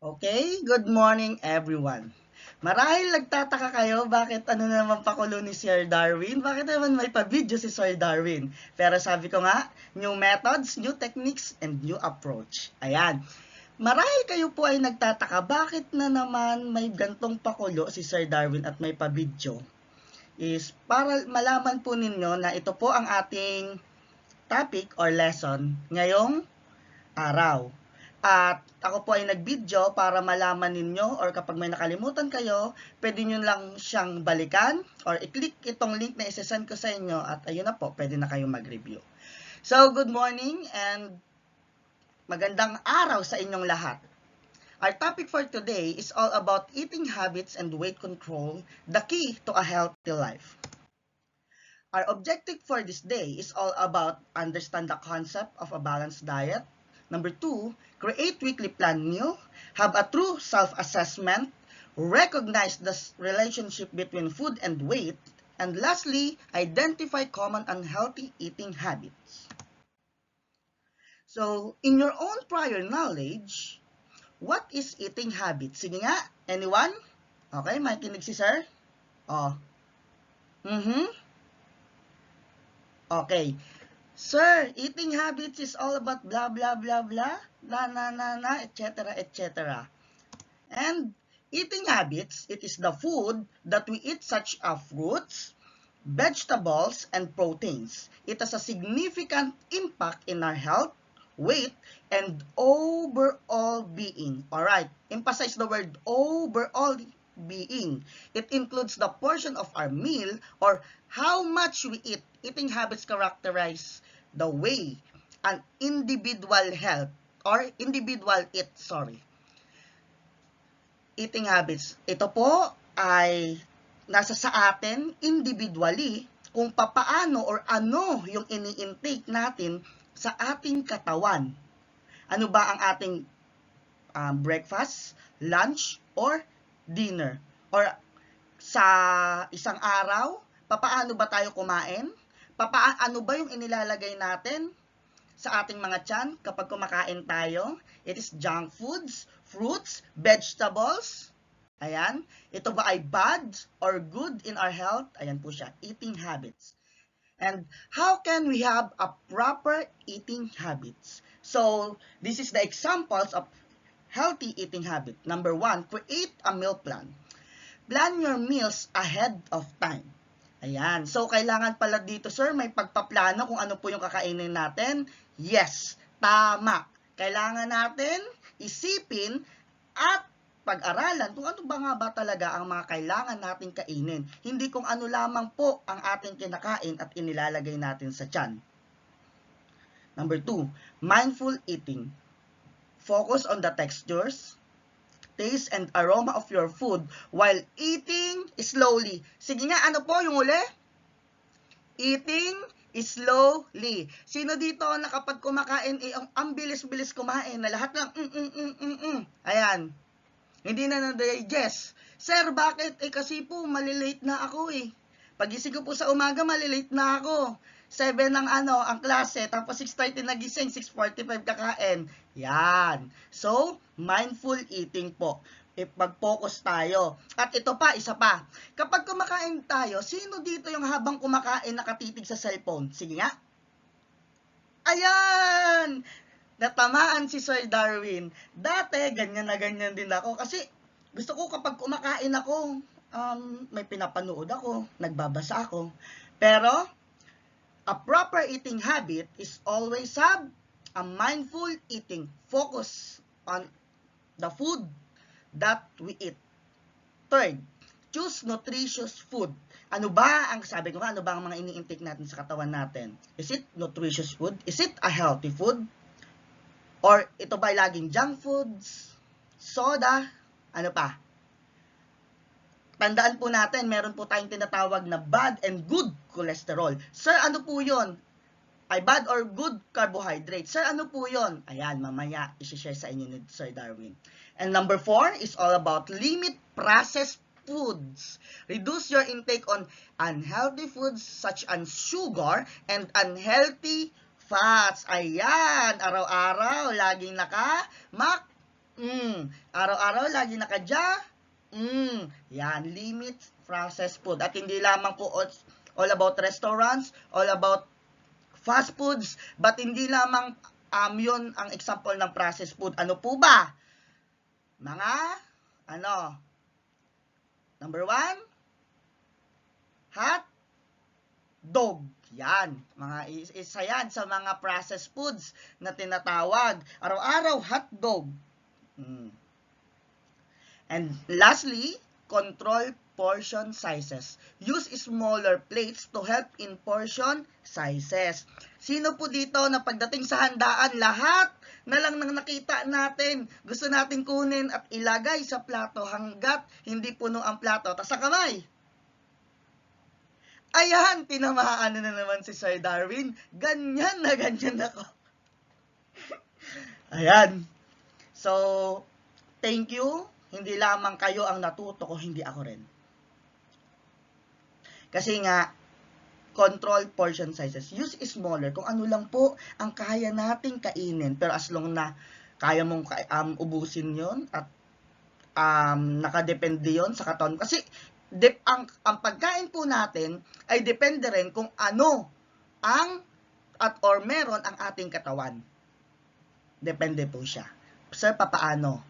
Okay, good morning everyone. Marahil nagtataka kayo bakit ano naman pakulo ni Sir Darwin? Bakit naman may pa-video si Sir Darwin? Pero sabi ko nga, new methods, new techniques, and new approach. Ayan. Marahil kayo po ay nagtataka bakit na naman may gantong pakulo si Sir Darwin at may pa-video? Is para malaman po ninyo na ito po ang ating topic or lesson ngayong araw. At ako po ay nag-video para malaman ninyo or kapag may nakalimutan kayo, pwede nyo lang siyang balikan or i-click itong link na isasend ko sa inyo at ayun na po, pwede na kayong mag-review. So, good morning and magandang araw sa inyong lahat. Our topic for today is all about eating habits and weight control, the key to a healthy life. Our objective for this day is all about understand the concept of a balanced diet. Number 2, create weekly plan meal, have a true self-assessment, recognize the relationship between food and weight, and lastly, identify common unhealthy eating habits. So, in your own prior knowledge, what is eating habits? Sige nga, anyone? Okay, makikinig si sir? Oh. Okay. Sir, eating habits is all about blah, blah, blah, blah, etc., etc. And eating habits, it is the food that we eat such as fruits, vegetables, and proteins. It has a significant impact in our health, weight, and overall being. Alright, emphasize the word overall being. It includes the portion of our meal or how much we eat. Eating habits characterize the way an individual health or individual eating habits. Ito po ay nasa sa atin individually kung papaano or ano yung ini-intake natin sa ating katawan. Ano ba ang ating breakfast, lunch, or dinner? Or sa isang araw, papaano ba tayo kumain? Ano ba yung inilalagay natin sa ating mga tiyan kapag kumakain tayo? It is junk foods, fruits, vegetables. Ayan. Ito ba ay bad or good in our health? Ayan po siya, eating habits. And how can we have a proper eating habits? So, this is the examples of healthy eating habit. Number 1, create a meal plan. Plan your meals ahead of time. Ayan. So, kailangan pala dito, sir, may pagpaplano kung ano po yung kakainin natin. Yes, tama. Kailangan natin isipin at pag-aralan kung ano ba nga ba talaga ang mga kailangan nating kainin. Hindi kung ano lamang po ang ating kinakain at inilalagay natin sa tiyan. Number 2, mindful eating. Focus on the textures, taste, and aroma of your food while eating slowly. Sige nga, ano po yung uli? Eating slowly. Sino dito na kapag kumakain, ang bilis-bilis kumain na lahat ng Ayan. Hindi na na-digest. Sir, bakit? Kasi po, malilate na ako eh. Pagising ko po sa umaga, malilate na ako. 7 ang klase, tapos 6:30 nagising, 6:45 kakain. Yan. So, mindful eating po. Mag-focus tayo. At ito pa, isa pa. Kapag kumakain tayo, sino dito yung habang kumakain nakatitig sa cellphone? Sige nga. Ayan! Natamaan si Sir Darwin. Dati, ganyan na ganyan din ako. Kasi gusto ko kapag kumakain ako, may pinapanood ako, nagbabasa ako. Pero, a proper eating habit is always have a mindful eating. Focus on the food that we eat. Third, choose nutritious food. Ano ba ang sabi ko nga, ano ba ang mga ini-intake natin sa katawan natin? Is it nutritious food? Is it a healthy food? Or ito ba laging junk foods, soda, ano pa? Tandaan po natin, meron po tayong tinatawag na bad and good cholesterol. Sir, ano po yon? Ay bad or good carbohydrate. Sir, ano po yon? Ayan, mamaya isi-share sa inyo ni Sir Darwin. And number 4 is all about limit processed foods. Reduce your intake on unhealthy foods such as sugar and unhealthy fats. Ayan, araw-araw, laging Araw-araw, lagi nakadya. Yan, limit processed food. At hindi lamang po all about restaurants, all about fast foods, but hindi lamang yun ang example ng processed food. Ano po ba? Mga, number 1, hot dog. Yan, isa yan sa mga processed foods na tinatawag. Araw-araw, hot dog. And lastly, control portion sizes. Use smaller plates to help in portion sizes. Sino po dito na pagdating sa handaan, lahat na lang nang nakita natin, gusto natin kunin at ilagay sa plato hanggat hindi puno ang plato. Tas sa kamay. Ayan, tinamaan na naman si Sir Darwin. Ganyan na ganyan ako. Ayan. So, thank you. Hindi lamang kayo ang natuto ko, hindi ako rin. Kasi nga, control portion sizes. Use smaller. Kung ano lang po ang kaya nating kainin. Pero as long na kaya mong ubusin yon at nakadepende yon sa katawan. Kasi ang pagkain po natin ay depende rin kung ano or meron ang ating katawan. Depende po siya. Sir, papaano?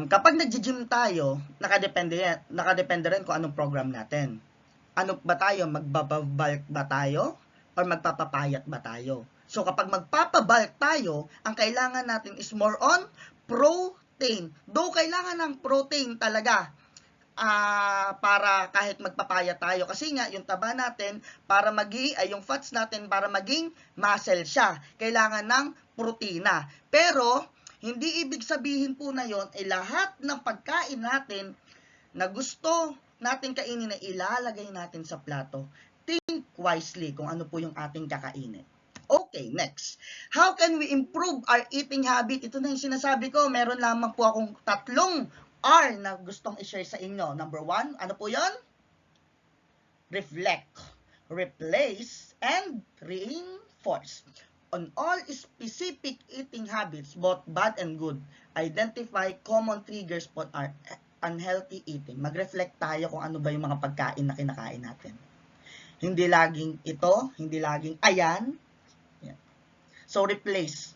Kapag nag-gym tayo, nakadepende rin kung anong program natin. Ano ba tayo? Magbabalk ba tayo? Or magpapapayat ba tayo? So, kapag magpapabulk tayo, ang kailangan natin is more on protein. Though kailangan ng protein talaga para kahit magpapayat tayo. Kasi nga, yung taba natin, yung fats natin, para maging muscle siya. Kailangan ng protina. Pero, hindi ibig sabihin po na yon ay lahat ng pagkain natin na gusto natin kainin na ilalagay natin sa plato. Think wisely kung ano po yung ating kakainin. Okay, next. How can we improve our eating habit? Ito na yung sinasabi ko. Meron lamang po akong 3 R na gustong i-share sa inyo. Number 1, ano po yon? Reflect, replace, and reinforce. On all specific eating habits, both bad and good, identify common triggers for our unhealthy eating. Mag-reflect tayo kung ano ba yung mga pagkain na kinakain natin. Hindi laging ito, hindi laging ayan. So, replace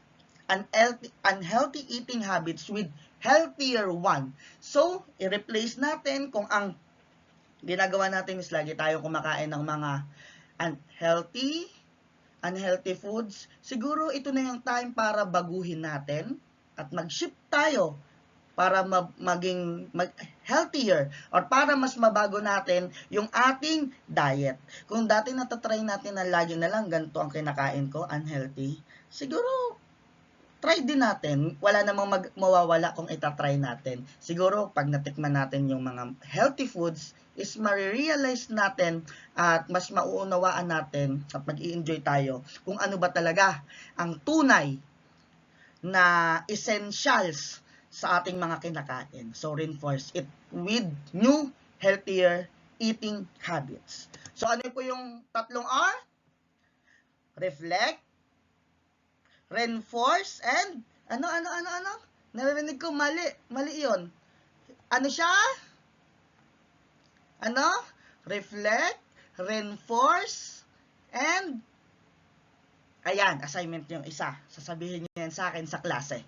unhealthy eating habits with healthier one. So, i-replace natin kung ang ginagawa natin is lagi tayo kumakain ng mga unhealthy foods. Siguro ito na yung time para baguhin natin at mag-shift tayo para maging healthier or para mas mabago natin yung ating diet. Kung dati natatry natin na lagi na lang ganito ang kinakain ko, unhealthy, siguro try din natin. Wala namang mawawala kung itatry natin. Siguro, pag natikman natin yung mga healthy foods, is marirealize natin at mas mauunawaan natin at mag-i-enjoy tayo kung ano ba talaga ang tunay na essentials sa ating mga kinakain. So, reinforce it with new, healthier eating habits. So, ano po yung 3 R? Reflect, reinforce, and ano? Narinig ko mali yon. Ano siya? Reflect, reinforce, and ayan, assignment yung isa. Sasabihin niyo yan sa akin sa klase.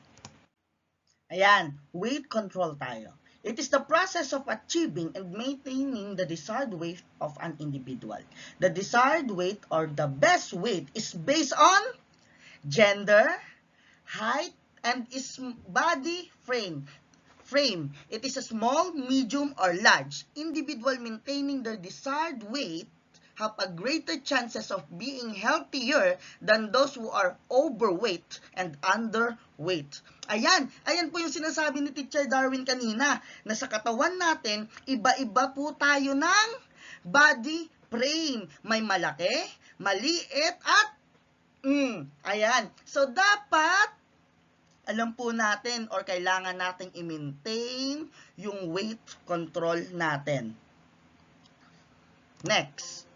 Ayan, weight control tayo. It is the process of achieving and maintaining the desired weight of an individual. The desired weight or the best weight is based on gender, height, and body frame. It is a small, medium, or large. Individual maintaining their desired weight have a greater chances of being healthier than those who are overweight and underweight. Ayan po yung sinasabi ni Teacher Darwin kanina, na sa katawan natin, iba-iba po tayo ng body frame. May malaki, maliit, at ayan. So, dapat, alam po natin or kailangan nating i-maintain yung weight control natin. Next.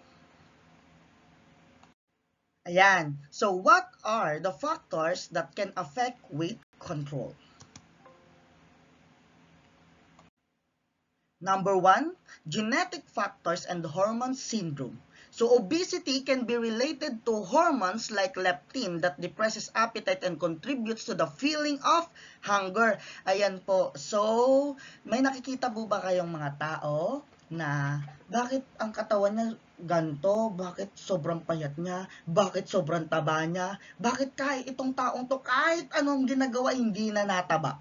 Ayan. So, what are the factors that can affect weight control? Number 1, genetic factors and hormone syndrome. So obesity can be related to hormones like leptin that depresses appetite and contributes to the feeling of hunger. Ayan po. So, may nakikita po ba kayong mga tao na bakit ang katawan niya ganto, bakit sobrang payat niya, bakit sobrang taba niya, bakit kahit itong taong to kahit anong ginagawa hindi na nataba?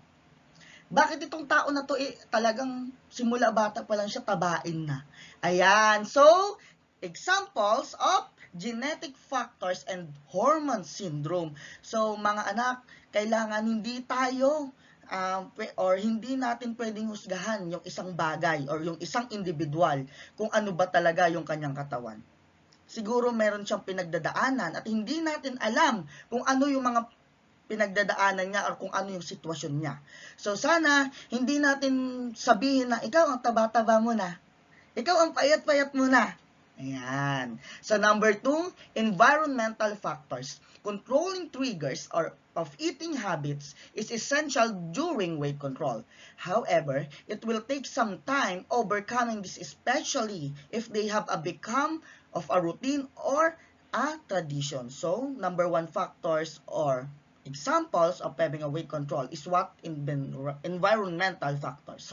Bakit itong tao na to talagang simula bata pa lang siya tabain na? Ayan. So, examples of genetic factors and hormone syndrome. So, mga anak, kailangan hindi tayo or hindi natin pwedeng husgahan yung isang bagay or yung isang individual kung ano ba talaga yung kanyang katawan. Siguro meron siyang pinagdadaanan at hindi natin alam kung ano yung mga pinagdadaanan niya or kung ano yung sitwasyon niya. So sana hindi natin sabihin na ikaw ang taba-taba mo na. Ikaw ang payat-payat mo na. Ayan. So number 2, environmental factors. Controlling triggers or of eating habits is essential during weight control. However, it will take some time overcoming this, especially if they have become of a routine or a tradition. So number 1 factors or examples of having a weight control is what environmental factors,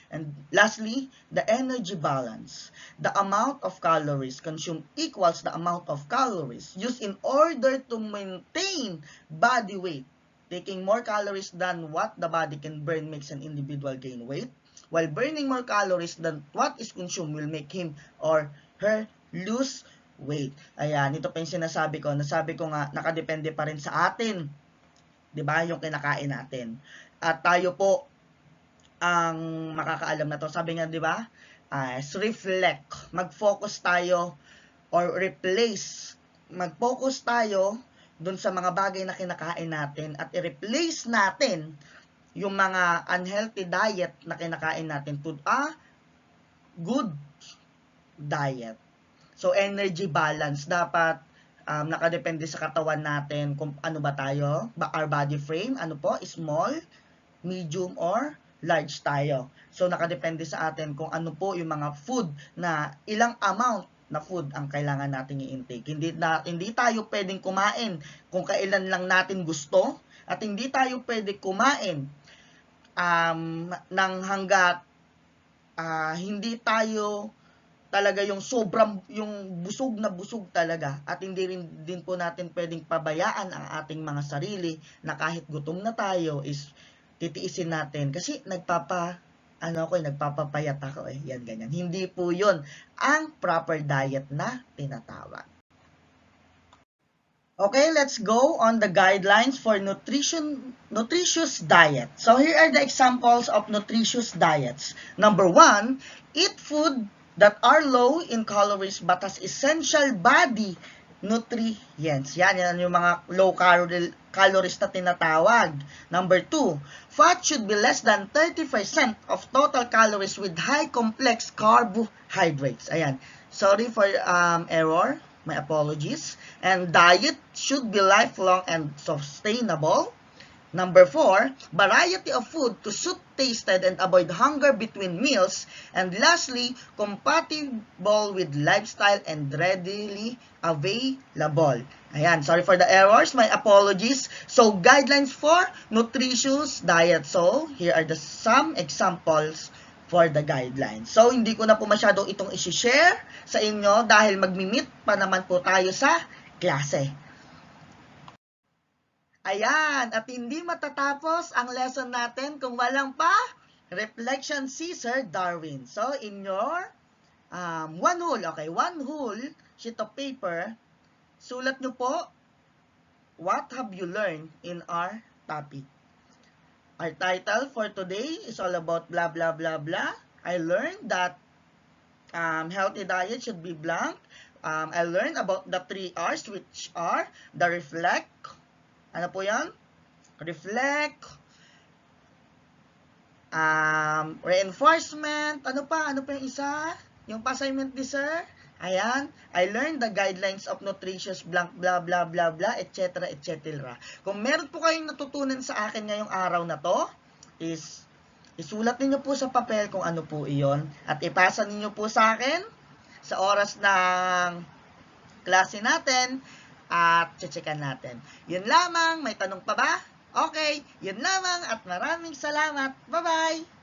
And lastly, the energy balance. The amount of calories consumed equals the amount of calories used in order to maintain body weight. Taking more calories than what the body can burn makes an individual gain weight, while burning more calories than what is consumed will make him or her lose weight. Ayan, ito pa yung sinasabi ko. Nasabi ko nga, nakadepende pa rin sa atin. 'Di ba? Yung kinakain natin. At tayo po ang makakaalam na to. Sabi nga, 'di ba? Reflect. Mag-focus tayo or replace. Mag-focus tayo dun sa mga bagay na kinakain natin at i-replace natin yung mga unhealthy diet na kinakain natin to a good diet. So, energy balance. Dapat nakadepende sa katawan natin kung ano ba tayo, our body frame, ano po, small, medium, or large tayo. So, nakadepende sa atin kung ano po yung mga food na ilang amount na food ang kailangan natin i-intake. Hindi tayo pwedeng kumain kung kailan lang natin gusto at hindi tayo pwede kumain ng hanggat hindi tayo talaga yung sobrang, yung busog na busog talaga at hindi rin din po natin pwedeng pabayaan ang ating mga sarili na kahit gutom na tayo is titiisin natin kasi nagpapapayat ako yan ganyan. Hindi po yun ang proper diet na tinatawag. Okay, let's go on the guidelines for nutritious diet. So here are the examples of nutritious diets. Number 1, eat food that are low in calories but has essential body nutrients. Yan yung mga low calories na tinatawag. Number 2, fat should be less than 30% of total calories with high complex carbohydrates. Ayan. Sorry for error. My apologies. And diet should be lifelong and sustainable. Number 4, variety of food to suit tasted and avoid hunger between meals. And lastly, compatible with lifestyle and readily available. Ayan, sorry for the errors. My apologies. So, guidelines for nutritious diet. So, here are some examples for the guidelines. So, hindi ko na po masyado itong isi-share sa inyo dahil magmi-meet pa naman po tayo sa klase. Ayan, at hindi matatapos ang lesson natin kung walang pa reflection si Sir Darwin. So, in your one whole sheet of paper, sulat nyo po, what have you learned in our topic? Our title for today is all about blah, blah, blah, blah. I learned that healthy diet should be blank. I learned about the 3 R's which are the reflect. Ano po yan? Reflect. Reinforcement. Ano pa yung isa? Yung assignment ni sir? Ayan. I learned the guidelines of nutritious blank, blah, blah, blah, blah, etc., etc. Kung meron po kayong natutunan sa akin ngayong araw na to, is isulat ninyo po sa papel kung ano po iyon at ipasa ninyo po sa akin sa oras ng klase natin at checkan natin. Yun lamang, may tanong pa ba? Okay, yun lamang at maraming salamat. Bye-bye!